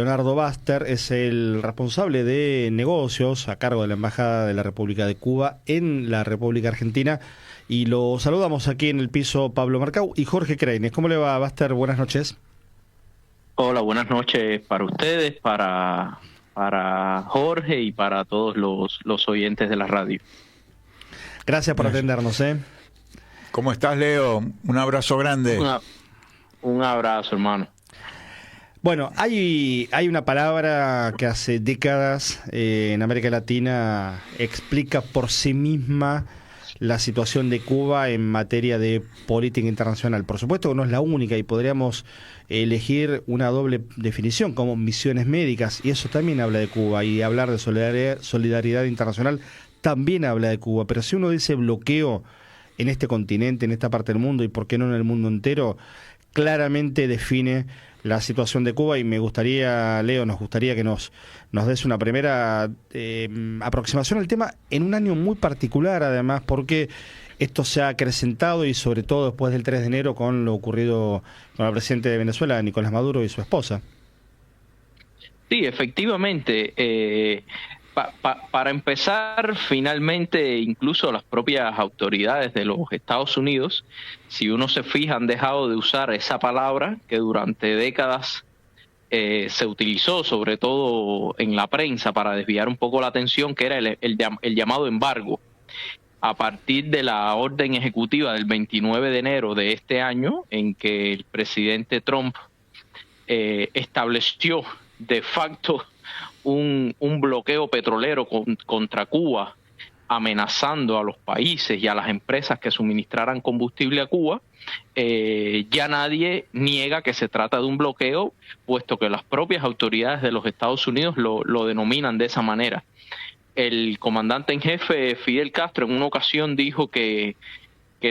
Leonardo Baster es el responsable de negocios a cargo de la Embajada de la República de Cuba en la República Argentina. Y lo saludamos aquí en el piso Pablo Marcau y Jorge Kreines. ¿Cómo le va, Baster? Buenas noches. Hola, buenas noches para ustedes, para Jorge y para todos los oyentes de la radio. Gracias por atendernos, ¿eh? ¿Cómo estás, Leo? Un abrazo grande. Un abrazo, hermano. Bueno, hay una palabra que hace décadas en América Latina explica por sí misma la situación de Cuba en materia de política internacional. Por supuesto que no es la única y podríamos elegir una doble definición como misiones médicas, y eso también habla de Cuba, y hablar de solidaridad internacional también habla de Cuba. Pero si uno dice bloqueo en este continente, en esta parte del mundo, y por qué no en el mundo entero, claramente define la situación de Cuba. Y me gustaría, Leo, nos gustaría que nos des una primera aproximación al tema en un año muy particular, además, porque esto se ha acrecentado, y sobre todo después del 3 de enero con lo ocurrido con el presidente de Venezuela, Nicolás Maduro, y su esposa. Sí, efectivamente. Para empezar, finalmente, incluso las propias autoridades de los Estados Unidos, si uno se fija, han dejado de usar esa palabra que durante décadas se utilizó, sobre todo en la prensa, para desviar un poco la atención, que era el llamado embargo. A partir de la orden ejecutiva del 29 de enero de este año, en que el presidente Trump estableció de facto un bloqueo petrolero contra Cuba, amenazando a los países y a las empresas que suministraran combustible a Cuba, ya nadie niega que se trata de un bloqueo, puesto que las propias autoridades de los Estados Unidos lo denominan de esa manera. El comandante en jefe Fidel Castro en una ocasión dijo que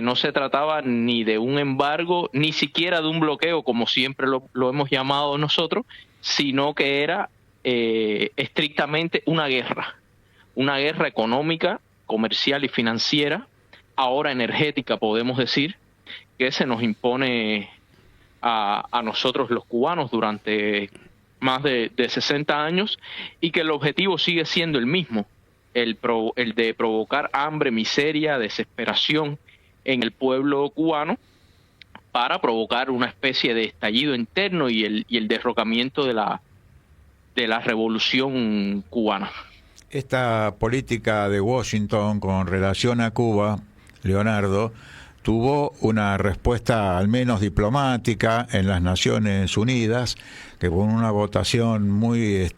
no se trataba ni de un embargo, ni siquiera de un bloqueo, como siempre lo hemos llamado nosotros, sino que era estrictamente una guerra económica, comercial y financiera, ahora energética, podemos decir, que se nos impone a nosotros los cubanos durante más de 60 años, y que el objetivo sigue siendo el mismo, el de provocar hambre, miseria, desesperación en el pueblo cubano, para provocar una especie de estallido interno y el derrocamiento de la revolución cubana. Esta política de Washington con relación a Cuba, Leonardo, tuvo una respuesta al menos diplomática en las Naciones Unidas, que con una votación muy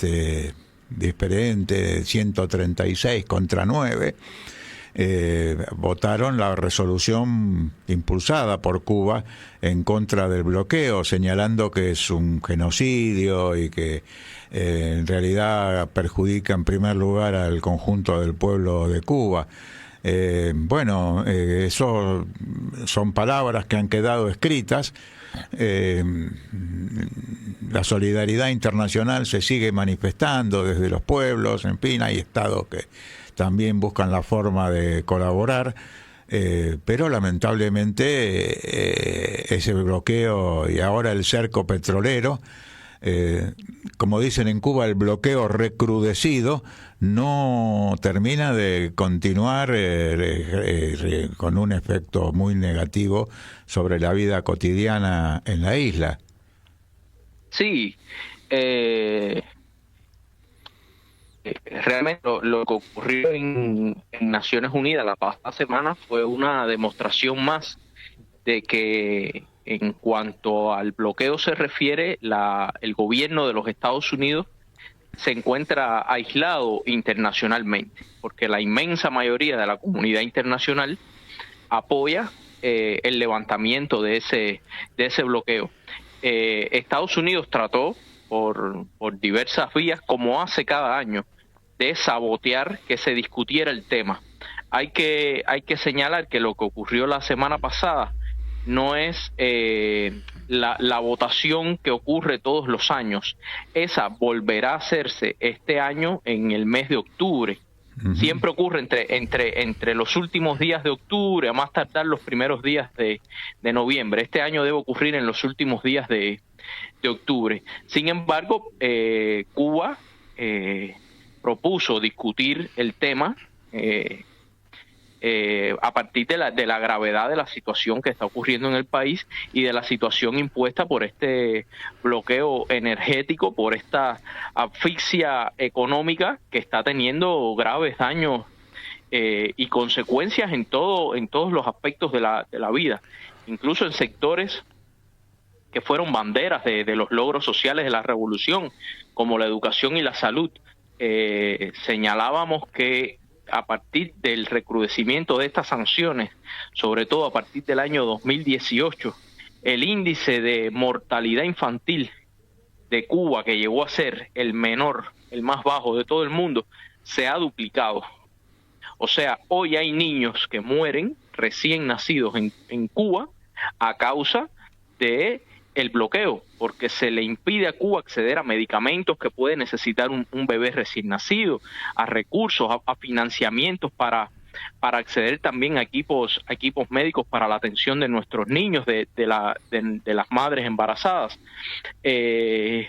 diferente, 136 contra 9, votaron la resolución impulsada por Cuba en contra del bloqueo, señalando que es un genocidio y que en realidad perjudica en primer lugar al conjunto del pueblo de Cuba. Eso son palabras que han quedado escritas. La solidaridad internacional se sigue manifestando desde los pueblos, en fin, hay estados que también buscan la forma de colaborar, pero lamentablemente ese bloqueo y ahora el cerco petrolero, como dicen en Cuba, el bloqueo recrudecido, no termina de continuar con un efecto muy negativo sobre la vida cotidiana en la isla. Sí, realmente lo que ocurrió en Naciones Unidas la pasada semana fue una demostración más de que, en cuanto al bloqueo se refiere, el gobierno de los Estados Unidos se encuentra aislado internacionalmente, porque la inmensa mayoría de la comunidad internacional apoya el levantamiento de ese bloqueo. Estados Unidos trató por diversas vías, como hace cada año, de sabotear que se discutiera el tema. Hay que señalar que lo que ocurrió la semana pasada no es la votación que ocurre todos los años. Esa volverá a hacerse este año en el mes de octubre, Uh-huh. Siempre ocurre entre los últimos días de octubre, a más tardar los primeros días de noviembre. Este año debe ocurrir en los últimos días de octubre. Sin embargo, Cuba propuso discutir el tema a partir de la gravedad de la situación que está ocurriendo en el país y de la situación impuesta por este bloqueo energético, por esta asfixia económica que está teniendo graves daños y consecuencias en todos los aspectos de la vida, incluso en sectores que fueron banderas de los logros sociales de la revolución, como la educación y la salud. Señalábamos que a partir del recrudecimiento de estas sanciones, sobre todo a partir del año 2018, el índice de mortalidad infantil de Cuba, que llegó a ser el menor, el más bajo de todo el mundo, se ha duplicado. O sea, hoy hay niños que mueren recién nacidos en Cuba a causa de el bloqueo, porque se le impide a Cuba acceder a medicamentos que puede necesitar un bebé recién nacido, a recursos, a financiamientos para acceder también a equipos médicos para la atención de nuestros niños, de las madres embarazadas. Y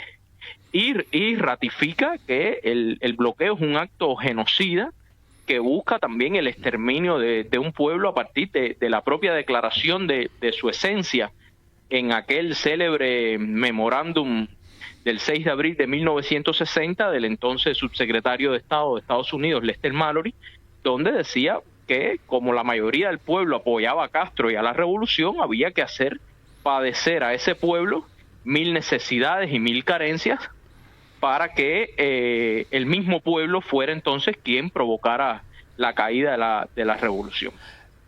ratifica que el bloqueo es un acto genocida que busca también el exterminio de un pueblo a partir de la propia declaración de su esencia en aquel célebre memorándum del 6 de abril de 1960 del entonces subsecretario de Estado de Estados Unidos, Lester Mallory, donde decía que como la mayoría del pueblo apoyaba a Castro y a la revolución, había que hacer padecer a ese pueblo 1000 necesidades y 1000 carencias para que el mismo pueblo fuera entonces quien provocara la caída de la revolución.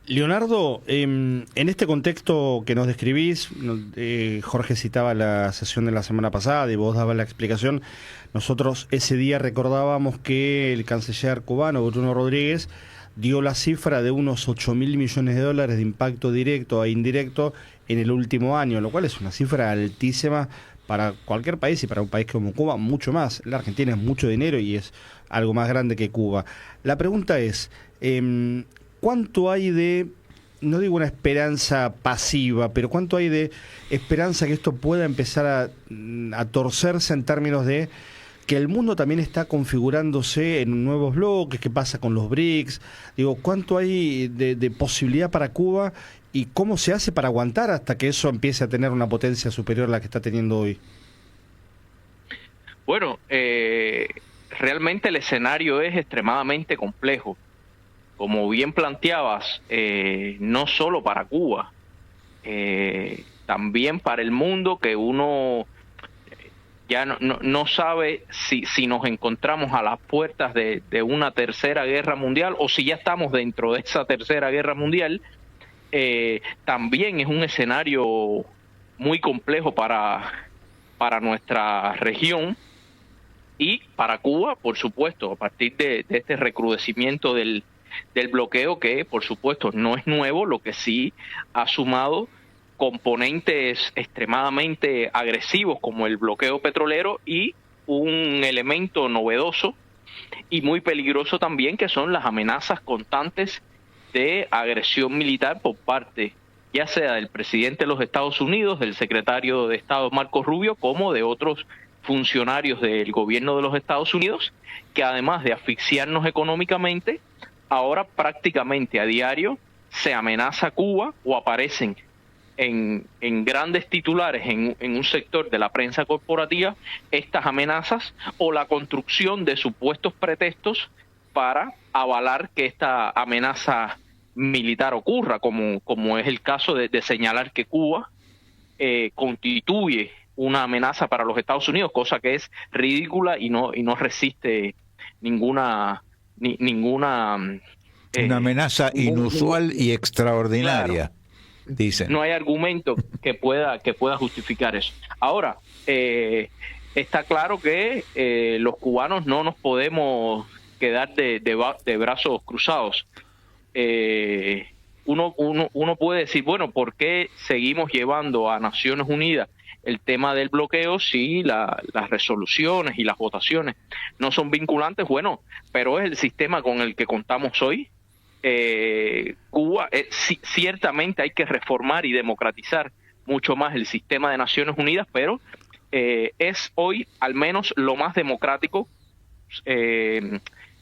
Leonardo, en este contexto que nos describís, Jorge citaba la sesión de la semana pasada y vos dabas la explicación. Nosotros ese día recordábamos que el canciller cubano, Bruno Rodríguez, dio la cifra de unos 8.000 millones de dólares de impacto directo e indirecto en el último año, lo cual es una cifra altísima para cualquier país y para un país como Cuba, mucho más. La Argentina es mucho dinero y es algo más grande que Cuba. La pregunta es, ¿cuánto hay de, no digo una esperanza pasiva, pero cuánto hay de esperanza que esto pueda empezar a torcerse en términos de que el mundo también está configurándose en nuevos bloques? ¿Qué pasa con los BRICS? Digo, ¿cuánto hay de posibilidad para Cuba y cómo se hace para aguantar hasta que eso empiece a tener una potencia superior a la que está teniendo hoy? Bueno, realmente el escenario es extremadamente complejo. Como bien planteabas, no solo para Cuba, también para el mundo, que uno ya no sabe si nos encontramos a las puertas de una tercera guerra mundial o si ya estamos dentro de esa tercera guerra mundial. También es un escenario muy complejo para nuestra región y para Cuba, por supuesto, a partir de este recrudecimiento del bloqueo, que por supuesto no es nuevo, lo que sí ha sumado componentes extremadamente agresivos como el bloqueo petrolero y un elemento novedoso y muy peligroso también, que son las amenazas constantes de agresión militar por parte ya sea del presidente de los Estados Unidos, del secretario de Estado Marco Rubio, como de otros funcionarios del gobierno de los Estados Unidos, que además de asfixiarnos económicamente, ahora prácticamente a diario se amenaza a Cuba o aparecen en grandes titulares en un sector de la prensa corporativa estas amenazas o la construcción de supuestos pretextos para avalar que esta amenaza militar ocurra, como es el caso de señalar que Cuba constituye una amenaza para los Estados Unidos, cosa que es ridícula y no resiste ninguna una amenaza inusual y extraordinaria. Claro. Dicen. No hay argumento que pueda justificar eso. Ahora, está claro que los cubanos no nos podemos quedar de brazos cruzados. Uno puede decir, bueno, ¿por qué seguimos llevando a Naciones Unidas el tema del bloqueo, si las resoluciones y las votaciones no son vinculantes, bueno, pero es el sistema con el que contamos hoy. Cuba, ciertamente hay que reformar y democratizar mucho más el sistema de Naciones Unidas, pero es hoy al menos lo más democrático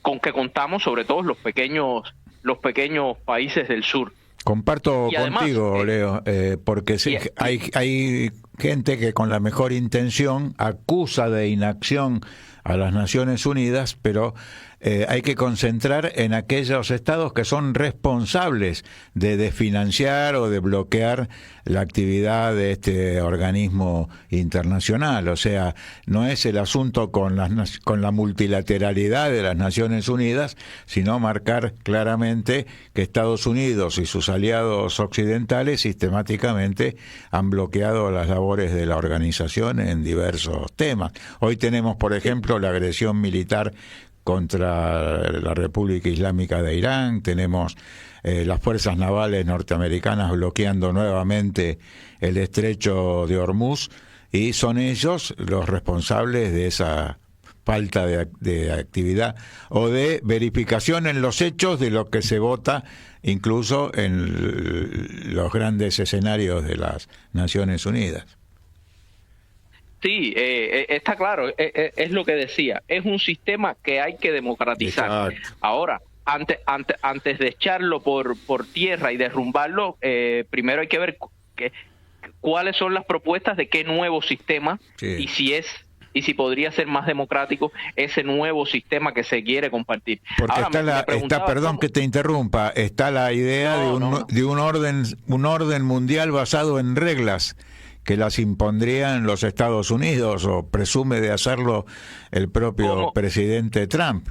con que contamos, sobre todo los pequeños países del sur. Comparto Y además, contigo, Leo, porque sí, hay gente que con la mejor intención acusa de inacción a las Naciones Unidas, pero hay que concentrar en aquellos estados que son responsables de desfinanciar o de bloquear la actividad de este organismo internacional. O sea, no es el asunto con la multilateralidad de las Naciones Unidas, sino marcar claramente que Estados Unidos y sus aliados occidentales sistemáticamente han bloqueado las labores de la organización en diversos temas. Hoy tenemos, por ejemplo, la agresión militar contra la República Islámica de Irán, tenemos las fuerzas navales norteamericanas bloqueando nuevamente el estrecho de Hormuz, y son ellos los responsables de esa falta de actividad o de verificación en los hechos de lo que se vota, incluso en los grandes escenarios de las Naciones Unidas. Sí, está claro, es lo que decía, es un sistema que hay que democratizar. Exacto. Ahora, antes de echarlo por tierra y derrumbarlo, primero hay que ver cuáles son las propuestas de qué nuevo sistema, Sí. y si podría ser más democrático ese nuevo sistema que se quiere compartir. Porque Ahora, perdón que te interrumpa, está la idea de un orden mundial basado en reglas que las impondrían los Estados Unidos, o presume de hacerlo el propio presidente Trump.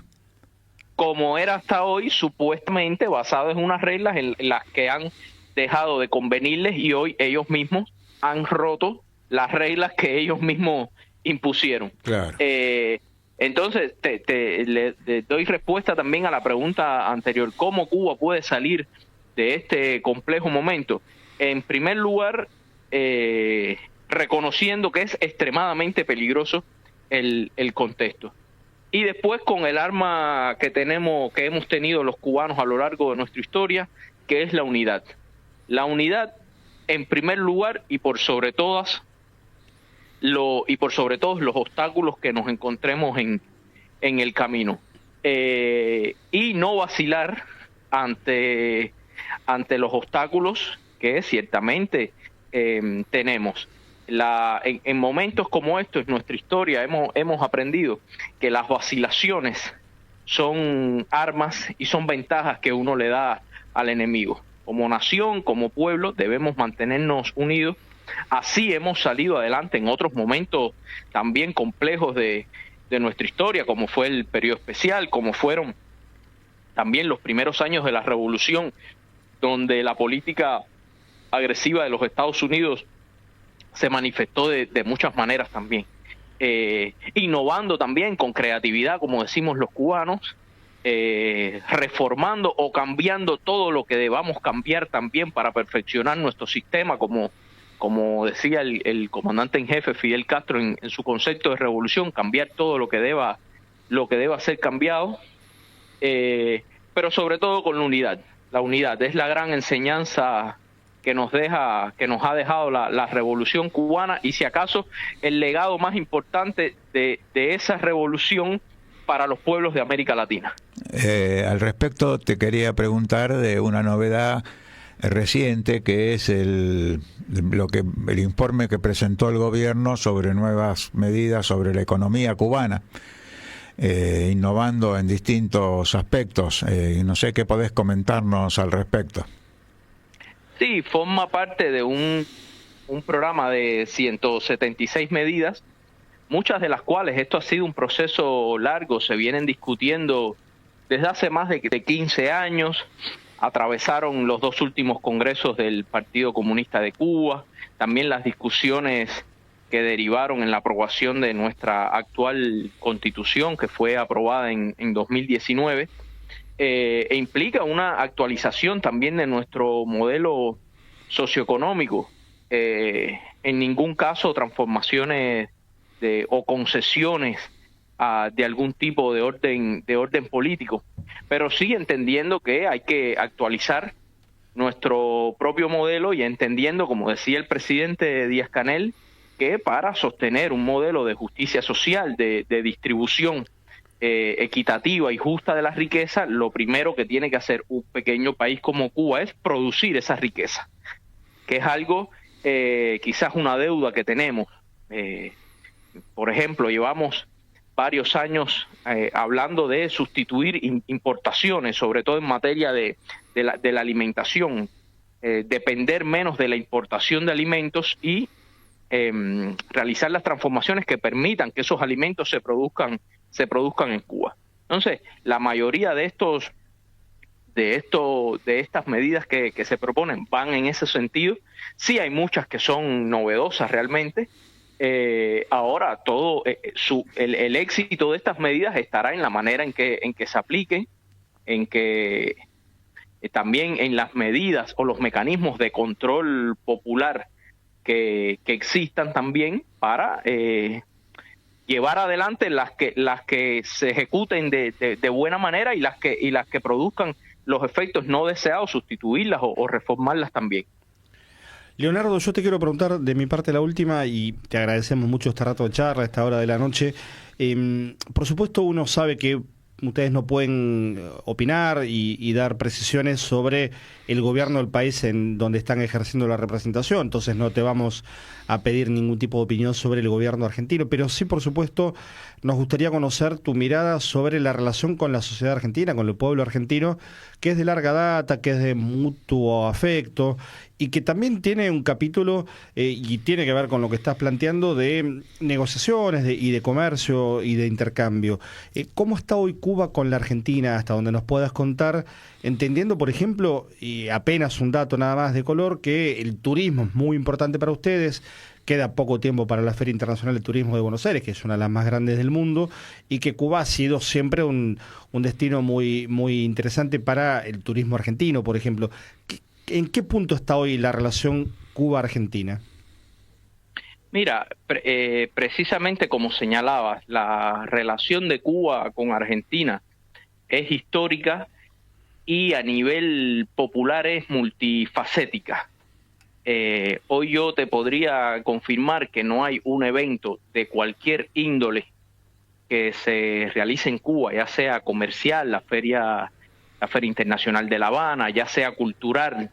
Como era hasta hoy, supuestamente basado en unas reglas en las que han dejado de convenirles, y hoy ellos mismos han roto las reglas que ellos mismos impusieron. Claro. Entonces, le doy respuesta también a la pregunta anterior, ¿cómo Cuba puede salir de este complejo momento? En primer lugar, reconociendo que es extremadamente peligroso el contexto. Y después con el arma que hemos tenido los cubanos a lo largo de nuestra historia, que es la unidad. La unidad, en primer lugar, y por sobre todos los obstáculos que nos encontremos en el camino. Y no vacilar ante los obstáculos que ciertamente tenemos. En momentos como estos en nuestra historia hemos aprendido que las vacilaciones son armas y son ventajas que uno le da al enemigo. Como nación, como pueblo, debemos mantenernos unidos. Así hemos salido adelante en otros momentos también complejos de nuestra historia, como fue el periodo especial, como fueron también los primeros años de la revolución, donde la política agresiva de los Estados Unidos se manifestó de muchas maneras también, innovando también con creatividad, como decimos los cubanos, reformando o cambiando todo lo que debamos cambiar también para perfeccionar nuestro sistema, como decía el comandante en jefe Fidel Castro en su concepto de revolución, cambiar todo lo que deba ser cambiado, pero sobre todo con la unidad. La unidad es la gran enseñanza que nos ha dejado la revolución cubana, y si acaso el legado más importante de esa revolución para los pueblos de América Latina. Al respecto te quería preguntar de una novedad reciente, que es el informe que presentó el gobierno sobre nuevas medidas sobre la economía cubana, innovando en distintos aspectos. No sé qué podés comentarnos al respecto. Sí, forma parte de un programa de 176 medidas, muchas de las cuales esto ha sido un proceso largo, se vienen discutiendo desde hace más de 15 años, atravesaron los dos últimos congresos del Partido Comunista de Cuba, también las discusiones que derivaron en la aprobación de nuestra actual Constitución, que fue aprobada en 2019, e implica una actualización también de nuestro modelo socioeconómico, en ningún caso transformaciones o concesiones de algún tipo de orden político, pero sí entendiendo que hay que actualizar nuestro propio modelo y entendiendo, como decía el presidente Díaz-Canel, que para sostener un modelo de justicia social, de distribución equitativa y justa de la riqueza, lo primero que tiene que hacer un pequeño país como Cuba es producir esa riqueza, que es algo, quizás una deuda que tenemos. Por ejemplo, llevamos varios años hablando de sustituir importaciones, sobre todo en materia de la alimentación, depender menos de la importación de alimentos y realizar las transformaciones que permitan que esos alimentos se produzcan en Cuba. Entonces, la mayoría de estas medidas que se proponen van en ese sentido. Sí hay muchas que son novedosas realmente. Ahora todo el éxito de estas medidas estará en la manera en que se apliquen, en que también en las medidas o los mecanismos de control popular que existan también para llevar adelante las que se ejecuten de buena manera y las que produzcan los efectos no deseados, sustituirlas o reformarlas también. Leonardo, yo te quiero preguntar de mi parte la última, y te agradecemos mucho este rato de charla, esta hora de la noche. Por supuesto, uno sabe que ustedes no pueden opinar y dar precisiones sobre el gobierno del país en donde están ejerciendo la representación, entonces no te vamos a pedir ningún tipo de opinión sobre el gobierno argentino, pero sí, por supuesto, nos gustaría conocer tu mirada sobre la relación con la sociedad argentina, con el pueblo argentino, que es de larga data, que es de mutuo afecto y que también tiene un capítulo y tiene que ver con lo que estás planteando de negociaciones y de comercio y de intercambio. ¿Cómo está hoy Cuba con la Argentina, hasta donde nos puedas contar, entendiendo, por ejemplo, y apenas un dato nada más de color, que el turismo es muy importante para ustedes? Queda poco tiempo para la Feria Internacional de Turismo de Buenos Aires, que es una de las más grandes del mundo, y que Cuba ha sido siempre un destino muy, muy interesante para el turismo argentino, por ejemplo. ¿En qué punto está hoy la relación Cuba-Argentina? Mira, precisamente como señalabas, la relación de Cuba con Argentina es histórica y a nivel popular es multifacética. Hoy yo te podría confirmar que no hay un evento de cualquier índole que se realice en Cuba, ya sea comercial, la Feria Internacional de La Habana, ya sea cultural,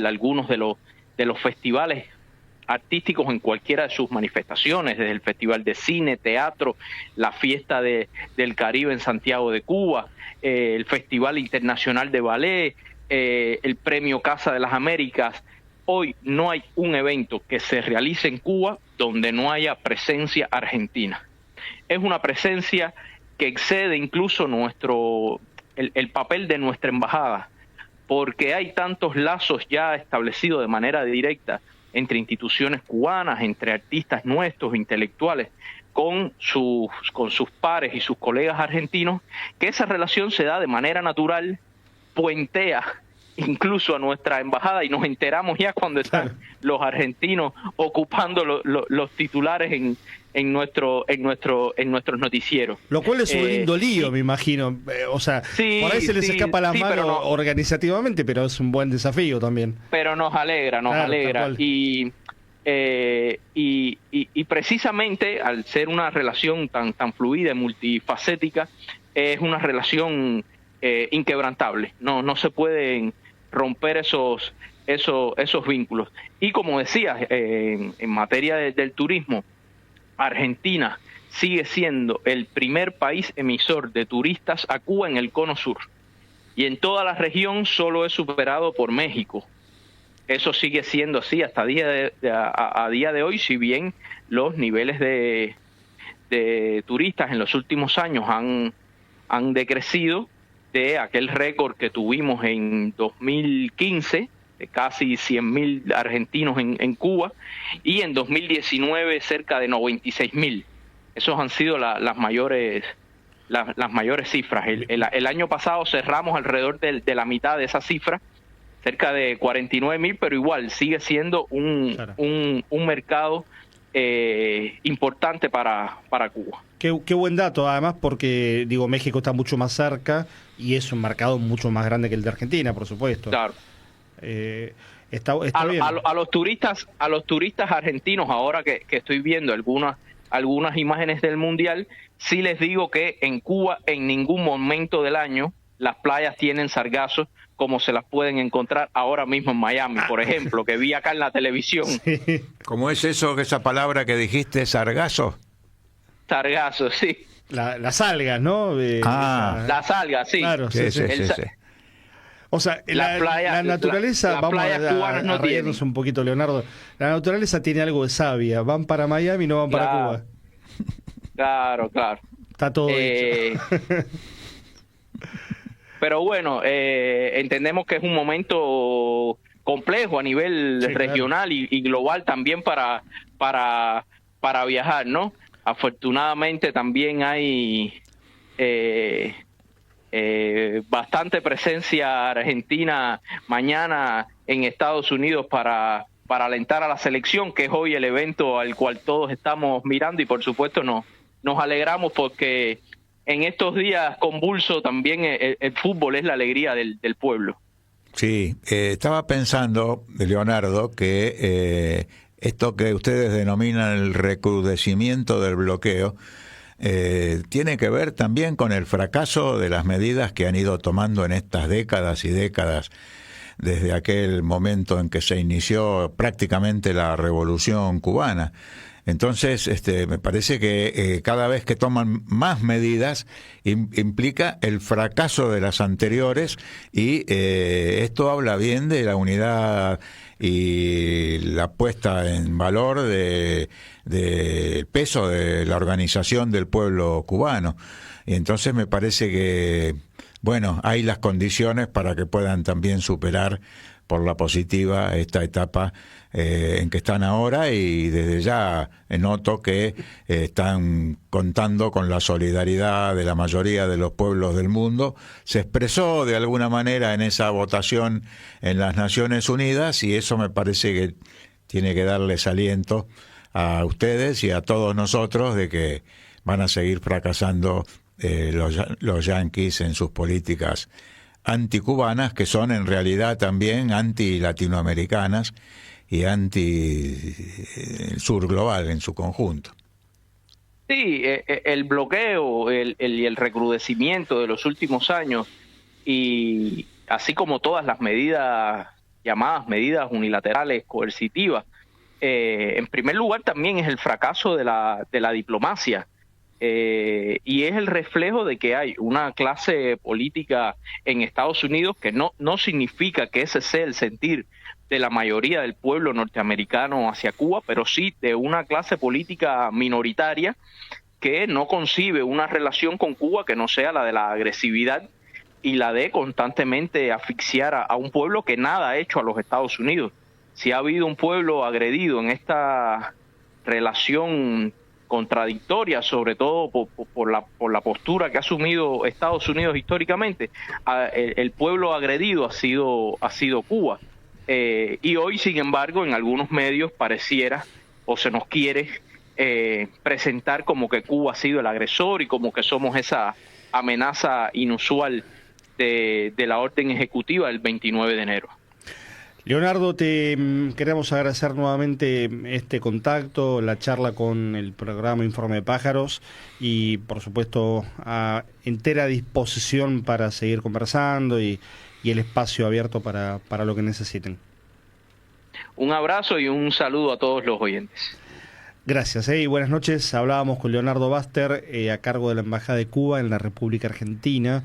algunos de los festivales artísticos en cualquiera de sus manifestaciones, desde el Festival de Cine, Teatro, la Fiesta del Caribe en Santiago de Cuba, el Festival Internacional de Ballet, el Premio Casa de las Américas. Hoy no hay un evento que se realice en Cuba donde no haya presencia argentina. Es una presencia que excede incluso el papel de nuestra embajada, porque hay tantos lazos ya establecidos de manera directa entre instituciones cubanas, entre artistas nuestros, intelectuales, con sus pares y sus colegas argentinos, que esa relación se da de manera natural, puentea incluso a nuestra embajada, y nos enteramos ya cuando están los argentinos ocupando los titulares en nuestros noticieros. Lo cual es un lindo lío, me imagino. O sea, por ahí se les escapa las manos organizativamente, pero es un buen desafío también. Pero nos alegra. Y precisamente al ser una relación tan fluida y multifacética, es una relación inquebrantable. No se pueden romper esos vínculos. Y como decías, en materia del turismo, Argentina sigue siendo el primer país emisor de turistas a Cuba en el Cono Sur. Y en toda la región solo es superado por México. Eso sigue siendo así hasta a día de hoy, si bien los niveles de turistas en los últimos años han decrecido de aquel récord que tuvimos en 2015, de casi 100.000 argentinos en Cuba, y en 2019 cerca de 96.000. Esos han sido las mayores cifras. El año pasado cerramos alrededor de la mitad de esa cifra, cerca de 49.000, pero igual sigue siendo Claro. un mercado importante para Cuba. Qué buen dato, además, porque digo, México está mucho más cerca y es un mercado mucho más grande que el de Argentina, por supuesto. Claro. Está bien. A los turistas argentinos, ahora que estoy viendo algunas imágenes del Mundial, sí les digo que en Cuba en ningún momento del año las playas tienen sargazos como se las pueden encontrar ahora mismo en Miami, por ejemplo, que vi acá en la televisión. Sí. ¿Cómo es eso, esa palabra que dijiste, sargazo? Sargazos, sí. Las algas, ¿no? Las algas, sí. Claro, Sí, sí, sí, sí. sí, sí. O sea, playa- la naturaleza, las vamos playas cubanas no a reírnos tienen. un poquito, Leonardo. La naturaleza tiene algo de sabia. Van para Miami y no van para Claro. Cuba. Claro, claro. Está todo dicho. Pero bueno, entendemos que es un momento complejo a nivel Sí, regional y global también para viajar, ¿no? Afortunadamente también hay bastante presencia argentina mañana en Estados Unidos para alentar a la selección, que es hoy el evento al cual todos estamos mirando, y por supuesto nos alegramos porque en estos días convulsos también el fútbol es la alegría del pueblo. Sí, estaba pensando, Leonardo, que esto que ustedes denominan el recrudecimiento del bloqueo tiene que ver también con el fracaso de las medidas que han ido tomando en estas décadas y décadas, desde aquel momento en que se inició prácticamente la Revolución Cubana. Entonces, me parece que cada vez que toman más medidas implica el fracaso de las anteriores y esto habla bien de la unidad y la puesta en valor del peso de la organización del pueblo cubano. Y entonces me parece que, bueno, hay las condiciones para que puedan también superar por la positiva esta etapa en que están ahora, y desde ya noto que están contando con la solidaridad de la mayoría de los pueblos del mundo. Se expresó de alguna manera en esa votación en las Naciones Unidas y eso me parece que tiene que darles aliento a ustedes y a todos nosotros de que van a seguir fracasando los yanquis en sus políticas anticubanas, que son en realidad también anti-latinoamericanas y anti el sur global en su conjunto. Sí, el bloqueo y el recrudecimiento de los últimos años, y así como todas las medidas llamadas medidas unilaterales coercitivas, en primer lugar también es el fracaso de la diplomacia. Y es el reflejo de que hay una clase política en Estados Unidos que no significa que ese sea el sentir de la mayoría del pueblo norteamericano hacia Cuba, pero sí de una clase política minoritaria que no concibe una relación con Cuba que no sea la de la agresividad y la de constantemente asfixiar a un pueblo que nada ha hecho a los Estados Unidos. Si ha habido un pueblo agredido en esta relación contradictoria, sobre todo por la postura que ha asumido Estados Unidos históricamente, el pueblo agredido ha sido Cuba. Y hoy, sin embargo, en algunos medios pareciera o se nos quiere presentar como que Cuba ha sido el agresor y como que somos esa amenaza inusual de la orden ejecutiva del 29 de enero. Leonardo, te queremos agradecer nuevamente este contacto, la charla con el programa Informe de Pájaros y, por supuesto, a entera disposición para seguir conversando y el espacio abierto para lo que necesiten. Un abrazo y un saludo a todos los oyentes. Gracias, y buenas noches. Hablábamos con Leonardo Baster, a cargo de la Embajada de Cuba en la República Argentina.